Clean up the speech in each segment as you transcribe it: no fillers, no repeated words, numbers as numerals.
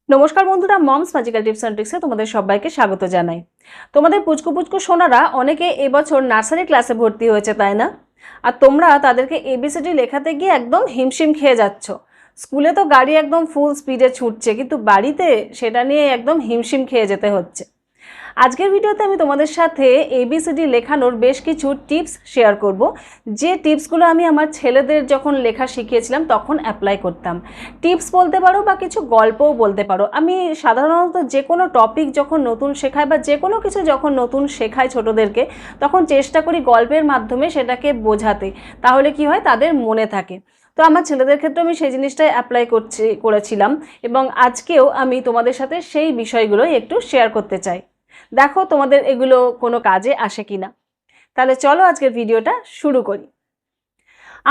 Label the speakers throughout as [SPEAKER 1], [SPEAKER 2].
[SPEAKER 1] নমস্কার বন্ধুরা, moms magical tips and ট্রিক্সে তোমাদের সবাইকে স্বাগত জানাই। তোমাদের পুচকু পুচকু সোনারা অনেকে এবছর নার্সারি ক্লাসে ভর্তি হয়েছে, তাই না? আর তোমরা তাদেরকে এবিসিডি লেখাতে গিয়ে একদম হিমশিম খেয়ে যাচ্ছ। স্কুলে তো গাড়ি একদম ফুল স্পিডে ছুটছে, কিন্তু বাড়িতে সেটা নিয়ে একদম হিমশিম খেয়ে যেতে হচ্ছে। আজকের ভিডিওতে আমি তোমাদের সাথে এবিসিডি লেখানোর বেশ কিছু টিপস শেয়ার করব, যে টিপসগুলো আমি আমার ছেলেদের যখন লেখা শিখিয়েছিলাম তখন অ্যাপ্লাই করতাম। টিপস বলতে পারো বা কিছু গল্পও বলতে পারো। আমি সাধারণত যে কোনো টপিক যখন নতুন শেখাই বা যে কোনো কিছু যখন নতুন শেখাই ছোটোদেরকে, তখন চেষ্টা করি গল্পের মাধ্যমে সেটাকে বোঝাতে, তাহলে কি হয়, তাদের মনে থাকে। তো আমার ছেলেদের ক্ষেত্রে আমি সেই জিনিসটাই অ্যাপ্লাই করেছিলাম এবং আজকেও আমি তোমাদের সাথে সেই বিষয়গুলোই একটু শেয়ার করতে চাই। দেখো তোমাদের এগুলো কোনো কাজে আসে কিনা। তাহলে চলো আজকের ভিডিওটা শুরু করি।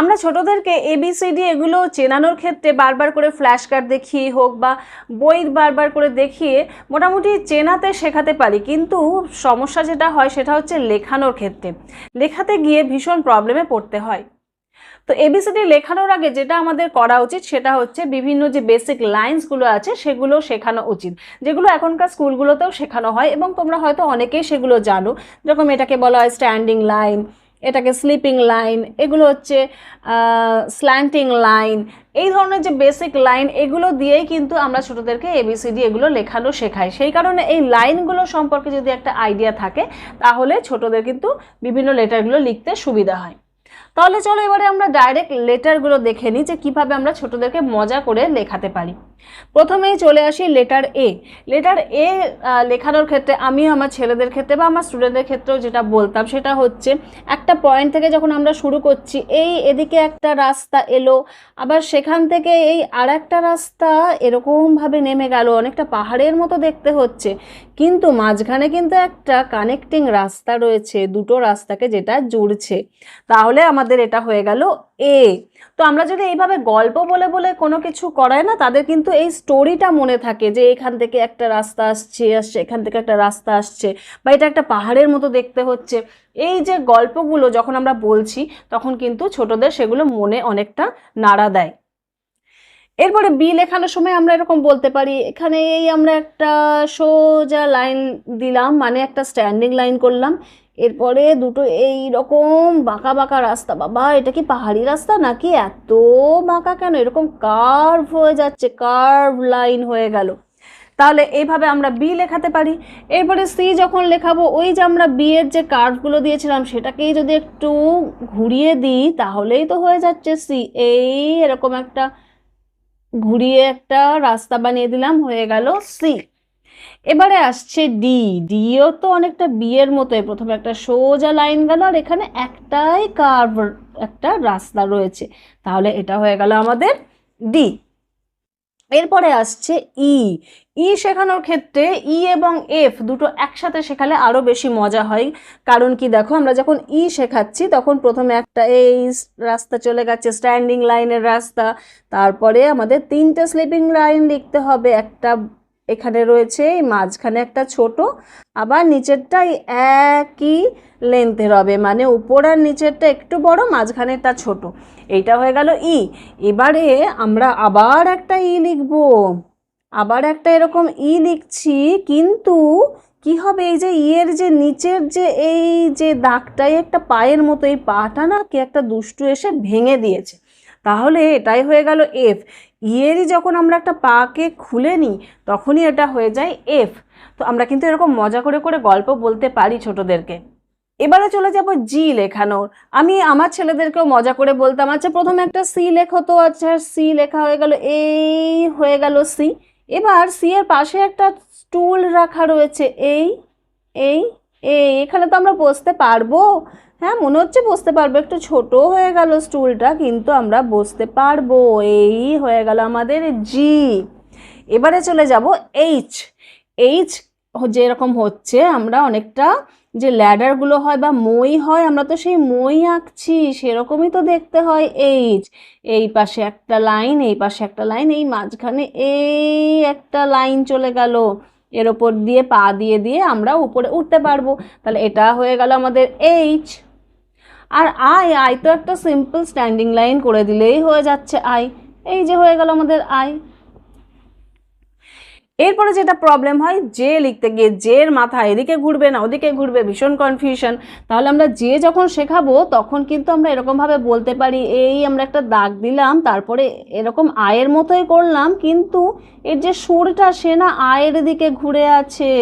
[SPEAKER 1] আমরা ছোটদেরকে এবিসিডি এগুলো চেনানোর ক্ষেত্রে বারবার করে ফ্ল্যাশ কার্ড দেখিয়ে হোক বা বই বারবার করে দেখিয়ে মোটামুটি চেনাতে শেখাতে পারি, কিন্তু সমস্যা যেটা হয় সেটা হচ্ছে লেখানোর ক্ষেত্রে। লেখাতে গিয়ে ভীষণ প্রবলেমে পড়তে হয়। তো এবিসিডি লেখানোর আগে যেটা আমাদের করা উচিত সেটা হচ্ছে বিভিন্ন যে বেসিক লাইন্সগুলো আছে সেগুলো শেখানো উচিত, যেগুলো এখনকার স্কুলগুলোতেও শেখানো হয় এবং তোমরা হয়তো অনেকেই সেগুলো জানো। যেরকম এটাকে বলা হয় স্ট্যান্ডিং লাইন, এটাকে স্লিপিং লাইন, এগুলো হচ্ছে স্ল্যান্টিং লাইন। এই ধরনের যে বেসিক লাইন, এগুলো দিয়েই কিন্তু আমরা ছোটোদেরকে এবিসিডি এগুলো লেখানো শেখাই। সেই কারণে এই লাইনগুলো সম্পর্কে যদি একটা আইডিয়া থাকে তাহলে ছোটোদের কিন্তু বিভিন্ন লেটারগুলো লিখতে সুবিধা হয়। তাহলে চলো এবারে আমরা ডাইরেক্ট লেটারগুলো দেখে নিই যে কীভাবে আমরা ছোটোদেরকে মজা করে লেখাতে পারি। প্রথমেই চলে আসি লেটার এ। লেটার এ লেখানোর ক্ষেত্রে আমি আমার ছেলেদের ক্ষেত্রে বা আমার স্টুডেন্টদের ক্ষেত্রেও যেটা বলতাম সেটা হচ্ছে, একটা পয়েন্ট থেকে যখন আমরা শুরু করছি, এই এদিকে একটা রাস্তা এলো, আবার সেখান থেকে এই আর একটা রাস্তা এরকমভাবে নেমে গেল, অনেকটা পাহাড়ের মতো দেখতে হচ্ছে, কিন্তু মাঝখানে কিন্তু একটা কানেক্টিং রাস্তা রয়েছে, দুটো রাস্তাকে যেটা জুড়ছে। তাহলে আমাদের এটা হয়ে গেল এ। তো আমরা যদি এইভাবে গল্প বলে বলে কোনো কিছু করাই না, তাদের কিন্তু এই স্টোরিটা মনে থাকে যে এখান থেকে একটা রাস্তা আসছে, এখান থেকে একটা রাস্তা আসছে, বা এটা একটা পাহাড়ের মতো দেখতে হচ্ছে। এই যে গল্পগুলো যখন আমরা বলছি তখন কিন্তু ছোটদের সেগুলো মনে অনেকটা নাড়া দেয়। এরপরে বি লেখানোর সময় আমরা এরকম বলতে পারি, এখানে এই আমরা একটা সোজা লাইন দিলাম, মানে একটা স্ট্যান্ডিং লাইন করলাম, এরপরে দুটো এই রকম বাঁকা বাঁকা রাস্তা। বাবা, এটা কি পাহাড়ি রাস্তা নাকি, এত বাঁকা কেন, এরকম কার্ভ হয়ে যাচ্ছে, কার্ভ লাইন হয়ে গেল। তাহলে এইভাবে আমরা বি লেখাতে পারি। এরপরে সি যখন লেখাবো, ওই যে আমরা বি এর যে কার্ভগুলো দিয়েছিলাম সেটাকেই যদি একটু ঘুরিয়ে দিই তাহলেই তো হয়ে যাচ্ছে সি। এই এরকম একটা ঘুরিয়ে একটা রাস্তা বানিয়ে দিলাম, হয়ে গেল সি। এবারে আসছে ডি। ডিও তো অনেকটা বি এর মতোই, প্রথমে একটা সোজা লাইন গেল আর এখানে একটাই কার্ভ একটা রাস্তা রয়েছে, তাহলে এটা হয়ে গেল আমাদের ডি। এরপরে আসছে ই। ই শেখানোর ক্ষেত্রে ই এবং এফ দুটো একসাথে শেখালে আরও বেশি মজা হয়। কারণ কি, দেখো আমরা যখন ই শেখাচ্ছি তখন প্রথমে একটা এই রাস্তা চলে গেছে, স্ট্যান্ডিং লাইনের রাস্তা, তারপরে আমাদের তিনটে স্লিপিং লাইন লিখতে হবে, একটা এখানে রয়েছে, এই মাঝখানে একটা ছোট, আবার নিচেরটাই একই লেন্থের হবে, মানে উপর আর নিচেরটা একটু বড়, মাঝখানেরটা ছোট। এইটা হয়ে গেল ই। এবারে আমরা আবার একটা ই লিখব, আবার একটা এরকম ই লিখছি, কিন্তু কি হবে, এই যে ইয়ের যে নিচের যে এই যে দাগটাই একটা পায়ের মতো, এই পাটা না কি একটা দুষ্টু এসে ভেঙে দিয়েছে, তাহলে এটাই হয়ে গেল এফ। ইয়েরই যখন আমরা একটা পাকে খুলে নিই তখনই এটা হয়ে যায় এফ। তো আমরা কিন্তু এরকম মজা করে করে গল্প বলতে পারি ছোটদেরকে। এবারে চলে যাব জি লেখানোর। আমি আমার ছেলেদেরকেও মজা করে বলতাম, আচ্ছা প্রথমে একটা সি লেখো তো, আচ্ছা সি লেখা হয়ে গেল, এই হয়ে গেল সি। এবার সি এর পাশে একটা স্টুল রাখা রয়েছে, এই এই এই এখানে তো আমরা বসতে পারবো, হ্যাঁ মনে হচ্ছে বসতে পারবো, একটু ছোট হয়ে গেল স্টুলটা, কিন্তু আমরা বসতে পারবো, এই হয়ে গেল আমাদের জি। এবারে চলে যাব এইচ। এইচ যেরকম হচ্ছে, আমরা অনেকটা যে ল্যাডারগুলো হয় বা মই হয়, আমরা তো সেই মই আঁকছি, সেরকমই তো দেখতে হয় এইচ। এই পাশে একটা লাইন, এই পাশে একটা লাইন, এই মাঝখানে এই একটা লাইন চলে গেল, এর ওপর দিয়ে পা দিয়ে দিয়ে আমরা উপরে উঠতে পারবো, তাহলে এটা হয়ে গেল আমাদের এইচ। আর আই, আই তো একটা সিম্পল স্ট্যান্ডিং লাইন করে দিলেই হয়ে যাচ্ছে আই, এই যে হয়ে গেল আমাদের আই। এরপরে যেটা প্রবলেম হয়, যে লিখতে গিয়ে জের মাথা এদিকে ঘুরবে না ওদিকে ঘুরবে, ভীষণ কনফিউশন। তাহলে আমরা যে যখন শেখাবো তখন কিন্তু আমরা এরকমভাবে বলতে পারি, এই আমরা একটা দাগ দিলাম, তারপরে এরকম আয়ের মতোই করলাম, কিন্তু এর যে সুরটা সে না আয়ের দিকে ঘুরে আছে,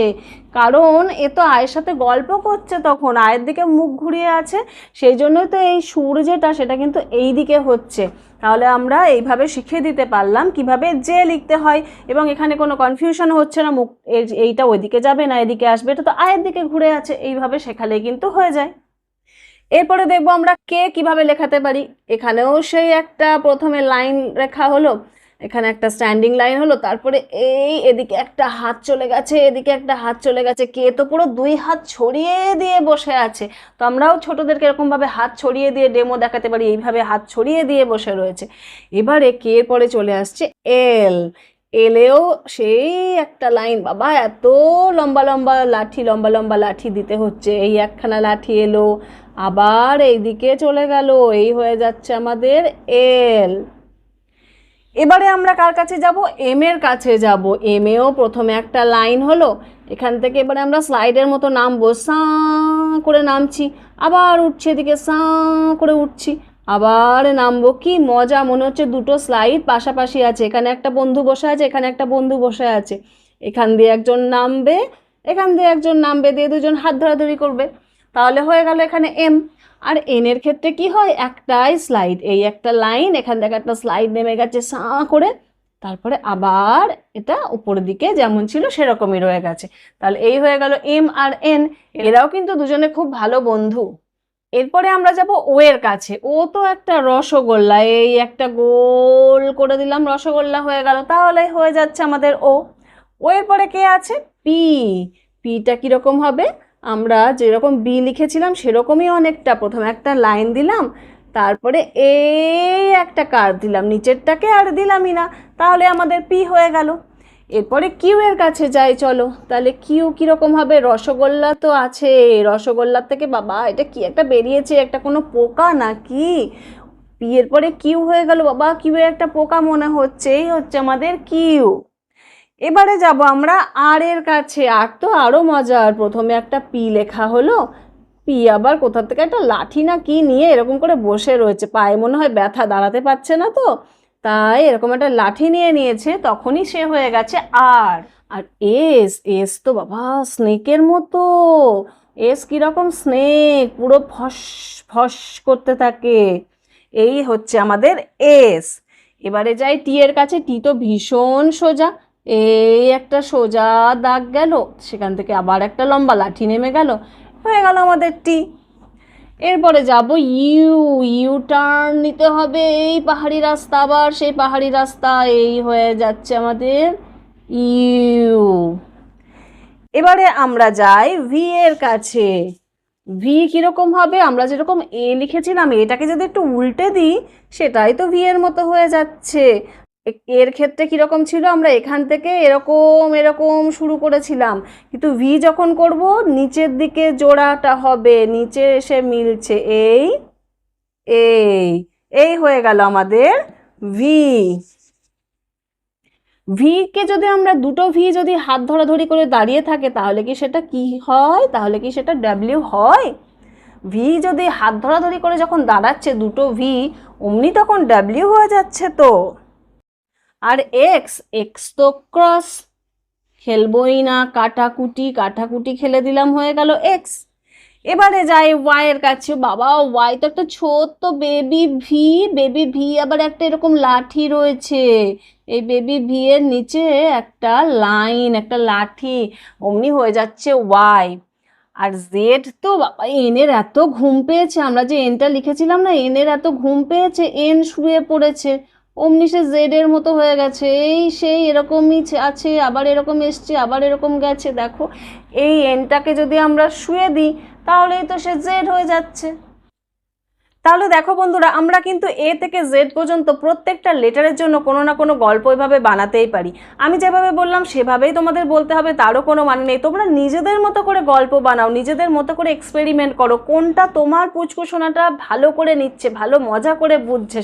[SPEAKER 1] কারণ এ তো আয়ের সাথে গল্প করছে, তখন আয়ের দিকে মুখ ঘুরিয়ে আছে, সেই জন্যই তো এই সুর যেটা সেটা কিন্তু এই দিকে হচ্ছে। তাহলে আমরা এইভাবে শিখিয়ে দিতে পারলাম কিভাবে যে লিখতে হয়, এবং এখানে কোনো কনফিউশন হচ্ছে না, মুখ এইটা ওইদিকে যাবে না এদিকে আসবে, এটা তো আয়ের দিকে ঘুরে আছে, এইভাবে শেখালেই কিন্তু হয়ে যায়। এরপরে দেখবো আমরা কে কিভাবে লেখাতে পারি। এখানেও সেই একটা প্রথমে লাইন রেখা হলো, এখানে একটা স্ট্যান্ডিং লাইন হলো, তারপরে এই এদিকে একটা হাত চলে গেছে, এদিকে একটা হাত চলে গেছে, কে তো পুরো দুই হাত ছড়িয়ে দিয়ে বসে আছে। তো আমরাও ছোটদেরকে এরকমভাবে হাত ছড়িয়ে দিয়ে ডেমো দেখাতে পারি, এইভাবে হাত ছড়িয়ে দিয়ে বসে রয়েছে। এবারে কে এর পরে চলে আসছে এল, এলেও সেই একটা লাইন, বাবা এত লম্বা লম্বা লাঠি, লম্বা লম্বা লাঠি দিতে হচ্ছে, এই একখানা লাঠি এলো, আবার এইদিকে চলে গেল, এই হয়ে যাচ্ছে আমাদের এল। এবারে আমরা কার কাছে যাব, এম এর কাছে যাব। এম এও প্রথমে একটা লাইন হলো, এখান থেকে এবারে আমরা স্লাইডের মতো নামবো, সা করে নামছি, আবার উঠছি, এদিকে সা করে উঠছি, আবার নামবো। কি মজা, মনে হচ্ছে দুটো স্লাইড পাশাপাশি আছে, এখানে একটা বন্ধু বসে আছে, এখানে একটা বন্ধু বসে আছে, এখান দিয়ে একজন নামবে, এখান দিয়ে একজন নামবে, দিয়ে দুজন হাত ধরাধরি করবে, তাহলে হয়ে গেল এখানে এম। আর এন এর ক্ষেত্রে কি হয়, একটাই স্লাইড, এই একটা লাইন, এখান থেকে একটা স্লাইড নেমে গেছে সা করে, তারপরে আবার এটা উপরের দিকে যেমন ছিল সেরকমই রয়ে গেছে। তাহলে এই হয়ে গেল এম আর এন, এরাও কিন্তু দুজনে খুব ভালো বন্ধু। এরপরে আমরা যাব ও এর কাছে। ও তো একটা রসগোল্লা, এই একটা গোল করে দিলাম, রসগোল্লা হয়ে গেল, তাহলে হয়ে যাচ্ছে আমাদের ও। ও এর পরে কে আছে, পি। পিটা কীরকম হবে, আমরা যেরকম বি লিখেছিলাম সেরকমই অনেকটা, প্রথমে একটা লাইন দিলাম, তারপরে এই একটা কার্ভ দিলাম, নিচেরটাকে আর দিলামই না, তাহলে আমাদের পি হয়ে গেল। এরপরে কিউ এর কাছে যাই চলো, তাহলে কিউ কীরকম হবে, রসগোল্লা তো আছে, রসগোল্লার থেকে বাবা এটা কি একটা বেরিয়েছে, একটা কোনো পোকা নাকি, পি এর পরে কিউ হয়ে গেল, বাবা কিউ এর একটা পোকা মনে হচ্ছে, এই হচ্ছে আমাদের কিউ। এবারে যাব আমরা আর এর কাছে। আর তো আরও মজার, প্রথমে একটা পি লেখা হলো, পি আবার কোথা থেকে একটা লাঠি না কি নিয়ে এরকম করে বসে রয়েছে, পায়ে মনে হয় ব্যথা, দাঁড়াতে পারছে না, তো তাই এরকম একটা লাঠি নিয়ে নিয়েছে, তখনই সে হয়ে গেছে আর। আর এস, এস তো বাবা স্নেকের মতো, এস কীরকম, স্নেক পুরো ফস ফস করতে থাকে, এই হচ্ছে আমাদের এস। এবারে যাই টি এর কাছে। টি তো ভীষণ সোজা, এই একটা সোজা দাগ গেল, সেখান থেকে আবার একটা লম্বা লাঠি নেমে গেল, হয়ে গেল আমাদের টি। এরপরে যাব ইউ, ইউ টার্ন নিতে হবে, এই পাহাড়ি রাস্তা আবার সেই পাহাড়ি রাস্তা, এই হয়ে যাচ্ছে আমাদের ইউ। এবারে আমরা যাই ভি এর কাছে। ভি কীরকম হবে, আমরা যেরকম এ লিখেছিলাম এটাকে যদি একটু উল্টে দিই সেটাই তো ভি এর মতো হয়ে যাচ্ছে। এর ক্ষেত্রে কীরকম ছিল, আমরা এখান থেকে এরকম এরকম শুরু করেছিলাম, কিন্তু ভি যখন করব নিচের দিকে জোড়াটা হবে, নিচে এসে মিলছে, এই এই এই হয়ে গেল আমাদের ভি। ভিকে যদি আমরা দুটো ভি যদি হাত ধরাধরি করে দাঁড়িয়ে থাকে তাহলে কি সেটা কি হয়, তাহলে কি সেটা ডাব্লিউ হয়? ভি যদি হাত ধরাধরি করে যখন দাঁড়াচ্ছে দুটো ভি, অমনি তখন ডাব্লিউ হয়ে যাচ্ছে তো। আর এক্স, এক্স তো ক্রস, খেলবই না, কাটাকুটি, কাটাকুটি খেলে দিলাম, হয়ে গেল এক্স। এবারে যাই ওয়াই এর কাছে। বাবা ওয়াই তো একটা ছোট্ট বেবি ভি, বেবি ভি আবার একটা এরকম লাঠি রয়েছে, এই বেবি ভি এর নিচে একটা লাইন, একটা লাঠি, অমনি হয়ে যাচ্ছে ওয়াই। আর জেড তো বাবা এনের এত ঘুম পেয়েছে, আমরা যে এনটা লিখেছিলাম না, এনের এত ঘুম পেয়েছে, এন শুয়ে পড়েছে, অমনি সে জেড এর মতো হয়ে গেছে, এই সেই এরকমই আছে, আবার এরকম এসছে, আবার এরকম গেছে, দেখো এই এনটাকে যদি আমরা শুয়ে দিই তাহলেই তো সে জেড হয়ে যাচ্ছে। তাহলে দেখো বন্ধুরা, আমরা কিন্তু এ থেকে জেড পর্যন্ত প্রত্যেকটা লেটারের জন্য কোনো না কোনো গল্প এভাবে বানাতেই পারি। আমি যেভাবে বললাম সেভাবেই তোমাদের বলতে হবে তারও কোনো মানে নেই। তোমরা নিজেদের মতো করে গল্প বানাও, নিজেদের মতো করে এক্সপেরিমেন্ট করো, কোনটা তোমার পুচকুসোনাটা ভালো করে নিচ্ছে, ভালো মজা করে বুঝছে,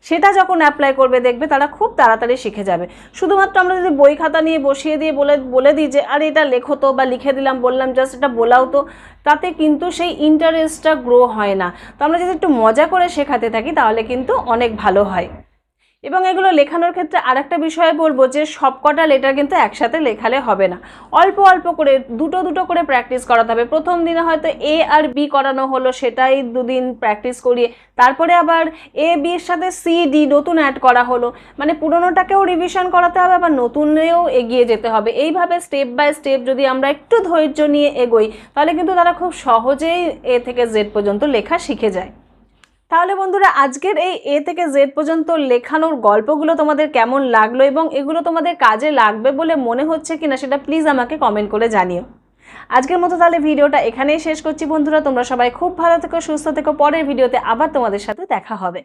[SPEAKER 1] সেটা যখন অ্যাপ্লাই করবে দেখবে তারা খুব তাড়াতাড়ি শিখে যাবে। শুধুমাত্র আমরা যদি বই খাতা নিয়ে বসিয়ে দিয়ে বলে দিই যে আরে এটা লেখো তো, বা লিখে দিলাম, বললাম জাস্ট এটা বলাও তো, তাতে কিন্তু সেই ইন্টারেস্টটা গ্রো হয় না। তো আমরা যদি একটু মজা করে শেখাতে থাকি তাহলে কিন্তু অনেক ভালো হয়। এবং এগুলো লেখানোর ক্ষেত্রে আরেকটা বিষয় বলবো যে সবকটা লেটার কিন্তু একসাথে লেখালে হবে না, অল্প অল্প করে দুটো করে প্র্যাকটিস করাতে হবে। প্রথম দিনে হয়তো এ আর বি করানো হলো, সেটাই 2 দিন প্র্যাকটিস করিয়ে তারপরে আবার এ বির সাথে সি ডি নতুন অ্যাড করা হলো, মানে পুরোনোটাকেও রিভিশন করাতে হবে, আবার নতুনেও এগিয়ে যেতে হবে। এইভাবে স্টেপ বাই স্টেপ যদি আমরা একটু ধৈর্য নিয়ে এগোই তাহলে কিন্তু তারা খুব সহজেই এ থেকে জেড পর্যন্ত লেখা শিখে যায়। তাহলে বন্ধুরা, আজকের এই এ থেকে জেড পর্যন্ত লেখানোর গল্পগুলো তোমাদের কেমন লাগলো এবং এগুলো তোমাদের কাজে লাগবে বলে মনে হচ্ছে কিনা সেটা প্লিজ আমাকে কমেন্ট করে জানিও। আজকের মতো তাহলে ভিডিওটা এখানেই শেষ করছি বন্ধুরা। তোমরা সবাই খুব ভালো থেকো, সুস্থ থেকো। পরের ভিডিওতে আবার তোমাদের সাথে দেখা হবে।